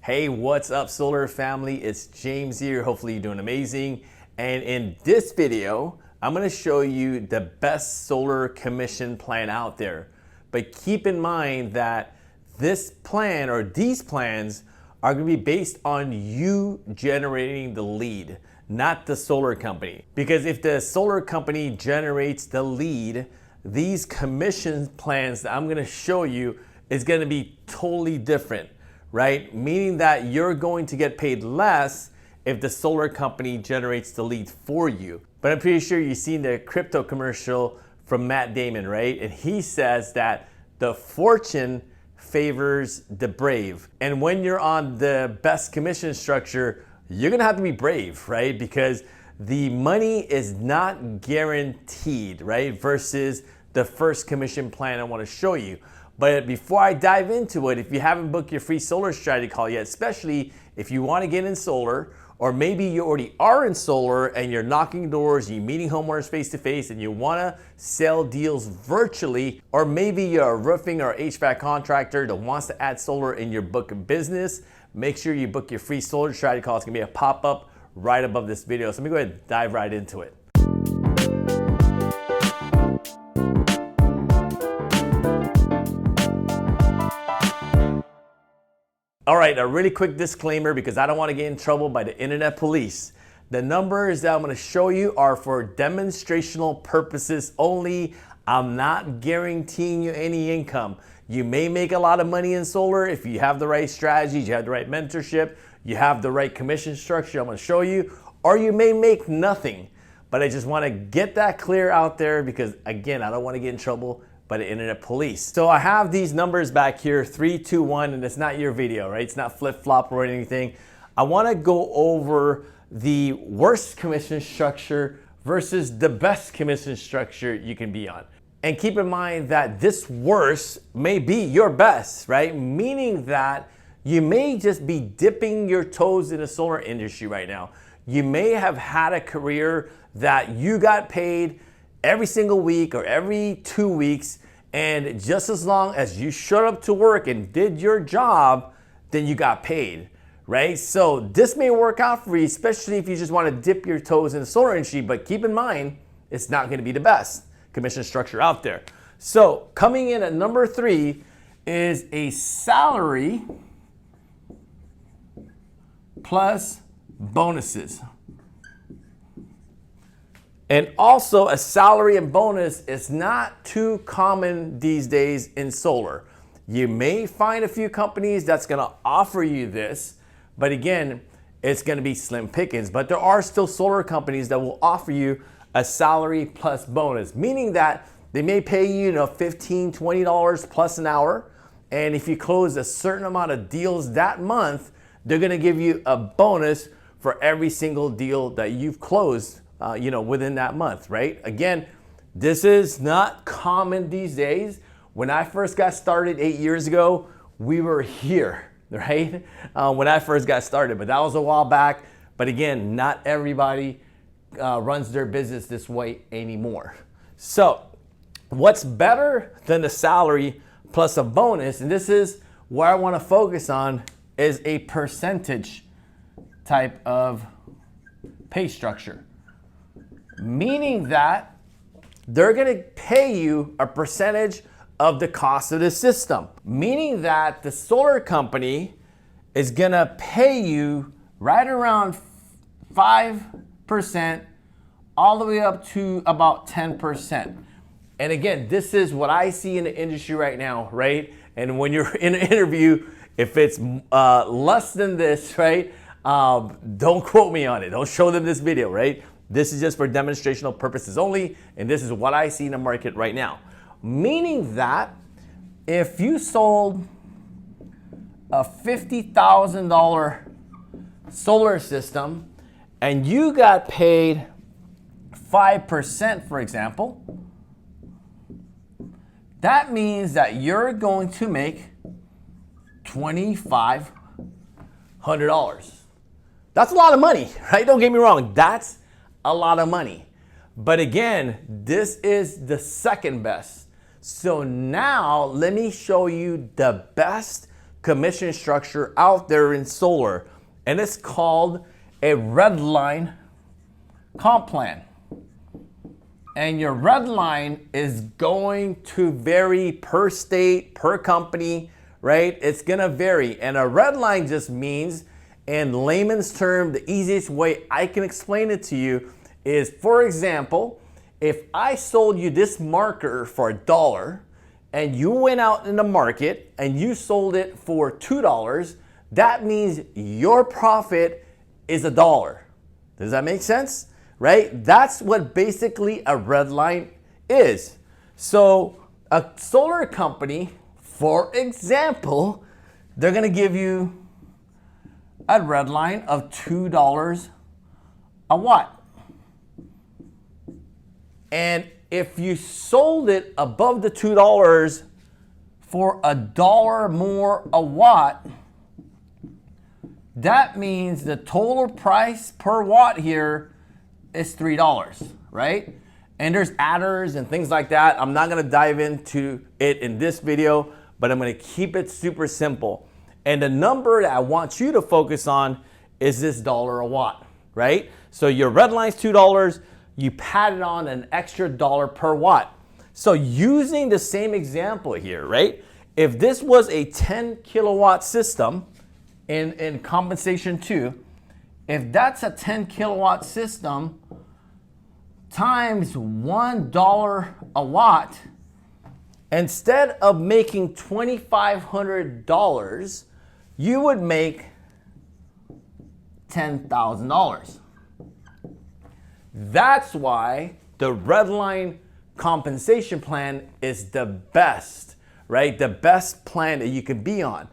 Hey, what's up, solar family? It's James here. Hopefully you're doing amazing. And in this video, I'm gonna show you the best solar commission plan out there. But keep in mind that this plan or these plans are gonna be based on you generating the lead, not the solar company. Because if the solar company generates the lead, these commission plans that I'm gonna show you is gonna be totally different, right? Meaning that you're going to get paid less if the solar company generates the lead for you. But I'm pretty sure you've seen the crypto commercial from Matt Damon, right? And he says that the fortune favors the brave. And when you're on the best commission structure, you're gonna have to be brave, right? Because the money is not guaranteed, right? Versus the first commission plan I wanna show you. But before I dive into it, if you haven't booked your free solar strategy call yet, especially if you wanna get in solar, or maybe you already are in solar and you're knocking doors, you're meeting homeowners face to face and you wanna sell deals virtually, or maybe you're a roofing or HVAC contractor that wants to add solar in your book of business, make sure you book your free solar strategy call. It's gonna be a pop-up right above this video. So let me go ahead and dive right into it. All right, a really quick disclaimer because I don't want to get in trouble by the internet police. The numbers that I'm going to show you are for demonstrational purposes only. I'm not guaranteeing you any income. You may make a lot of money in solar if you have the right strategies, you have the right mentorship, you have the right commission structure I'm going to show you, or you may make nothing. But I just want to get that clear out there because, again, I don't want to get in trouble by the internet police. So I have these numbers back here, 3, 2, 1, and it's not your video, right? It's not flip-flop or anything. I wanna go over the worst commission structure versus the best commission structure you can be on. And keep in mind that this worst may be your best, right? Meaning that you may just be dipping your toes in the solar industry right now. You may have had a career that you got paid every single week or every 2 weeks, and just as long as you showed up to work and did your job, then you got paid, right? So this may work out for you, especially if you just want to dip your toes in the solar industry, but keep in mind, it's not going to be the best commission structure out there. So coming in at number 3 is a salary plus bonuses. And also a salary and bonus is not too common these days in solar. You may find a few companies that's gonna offer you this, but again, it's gonna be slim pickings. But there are still solar companies that will offer you a salary plus bonus, meaning that they may pay you, $15, $20 plus an hour. And if you close a certain amount of deals that month, they're gonna give you a bonus for every single deal that you've closed within that month, right? Again, this is not common these days. When I first got started 8 years ago, we were here, right? When I first got started, but that was a while back. But again, not everybody runs their business this way anymore. So what's better than the salary plus a bonus, and this is where I want to focus on, is a percentage type of pay structure. Meaning that they're gonna pay you a percentage of the cost of the system. Meaning that the solar company is gonna pay you right around 5% all the way up to about 10%. And again, this is what I see in the industry right now, right? And when you're in an interview, if it's less than this, right? Don't quote me on it. Don't show them this video, right? This is just for demonstrational purposes only, and this is what I see in the market right now. Meaning that if you sold a $50,000 solar system and you got paid 5%, for example, that means that you're going to make $2,500. That's a lot of money, right? Don't get me wrong. That's a lot of money. But again, this is the second best. So now let me show you the best commission structure out there in solar, and it's called a red line comp plan. And your red line is going to vary per state, per company, right? It's gonna vary. And a red line just means, in layman's term, the easiest way I can explain it to you is, for example, if I sold you this marker for $1 and you went out in the market and you sold it for $2, that means your profit is $1. Does that make sense? Right? That's what basically a red line is. So a solar company, for example, they're gonna give you a red line of $2 a watt. And if you sold it above the $2 for $1 more a watt, that means the total price per watt here is $3, right? And there's adders and things like that. I'm not gonna dive into it in this video, but I'm gonna keep it super simple. And the number that I want you to focus on is this $1 a watt, right? So your red line's $2, you padded on an extra $1 per watt. So using the same example here, right? If this was a 10 kilowatt system in compensation 2, if that's a 10 kilowatt system times $1 a watt, instead of making $2,500, you would make $10,000. That's why the red line compensation plan is the best, right? The best plan that you can be on.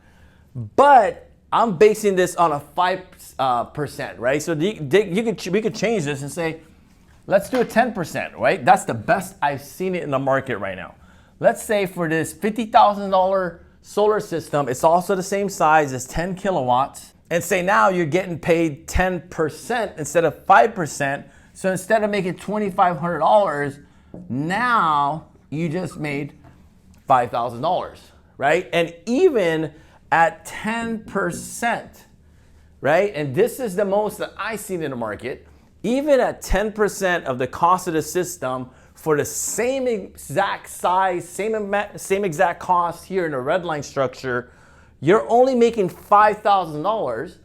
But I'm basing this on a 5%, right? So we could change this and say, let's do a 10%, right? That's the best I've seen it in the market right now. Let's say for this $50,000 solar system, it's also the same size as 10 kilowatts. And say now you're getting paid 10% instead of 5%. So instead of making $2,500, now you just made $5,000, right? And even at 10%, right? And this is the most that I've seen in the market. Even at 10% of the cost of the system for the same exact size, same exact cost here in the red line structure, you're only making $5,000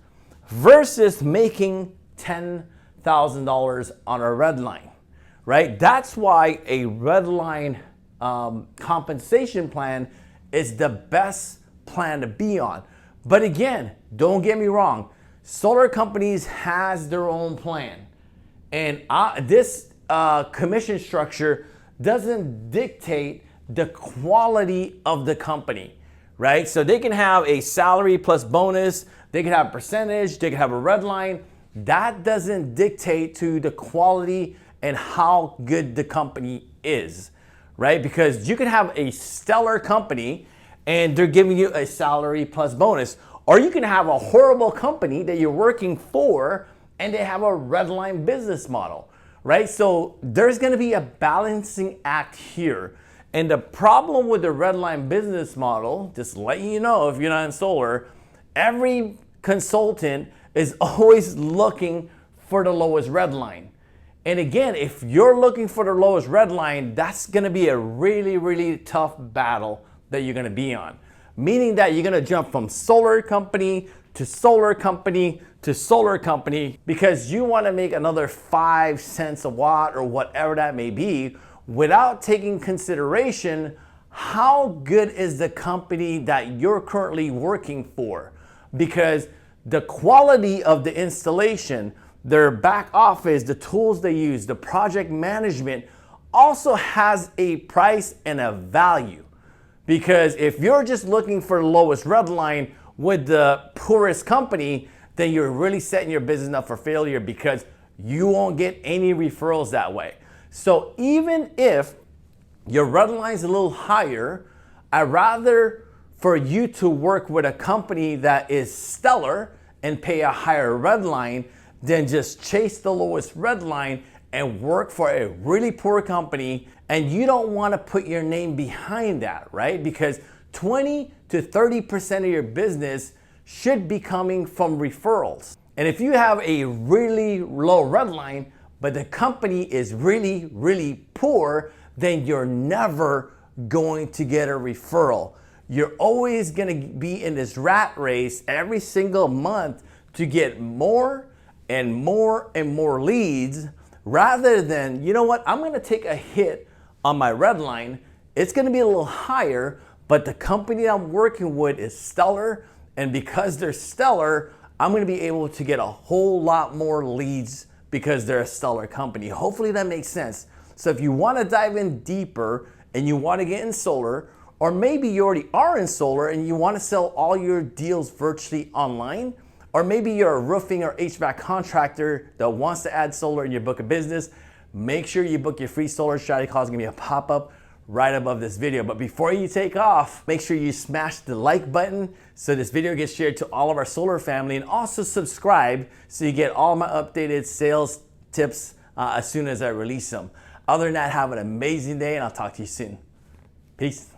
versus making $10,000 on a red line, right? That's why a red line compensation plan is the best plan to be on. But again, don't get me wrong, solar companies has their own plan. And this commission structure doesn't dictate the quality of the company, right? So they can have a salary plus bonus, they can have a percentage, they can have a red line. That doesn't dictate to the quality and how good the company is, right? Because you can have a stellar company and they're giving you a salary plus bonus, or you can have a horrible company that you're working for and they have a red line business model, right? So there's gonna be a balancing act here. And the problem with the red line business model, just letting you know if you're not in solar, every consultant is always looking for the lowest red line. And again, if you're looking for the lowest red line, that's gonna be a really, really tough battle that you're gonna be on. Meaning that you're gonna jump from solar company to solar company to solar company because you wanna make another 5 cents a watt or whatever that may be without taking consideration how good is the company that you're currently working for. Because the quality of the installation, their back office, the tools they use, the project management also has a price and a value. Because if you're just looking for the lowest red line with the poorest company, then you're really setting your business up for failure because you won't get any referrals that way. So even if your red line is a little higher, I'd rather for you to work with a company that is stellar and pay a higher red line than just chase the lowest red line and work for a really poor company. And you don't want to put your name behind that, right? Because 20 to 30% of your business should be coming from referrals. And if you have a really low red line, but the company is really, really poor, then you're never going to get a referral. You're always going to be in this rat race every single month to get more and more and more leads, rather than, you know what, I'm going to take a hit on my red line. It's going to be a little higher, but the company I'm working with is stellar, and because they're stellar, I'm going to be able to get a whole lot more leads because they're a stellar company. Hopefully that makes sense. So if you want to dive in deeper and you want to get in solar, or maybe you already are in solar and you want to sell all your deals virtually online, or maybe you're a roofing or HVAC contractor that wants to add solar in your book of business, make sure you book your free solar strategy call. It's going to be a pop-up right above this video. But before you take off, make sure you smash the like button so this video gets shared to all of our solar family, and also subscribe so you get all my updated sales tips as soon as I release them. Other than that, have an amazing day, and I'll talk to you soon. Peace.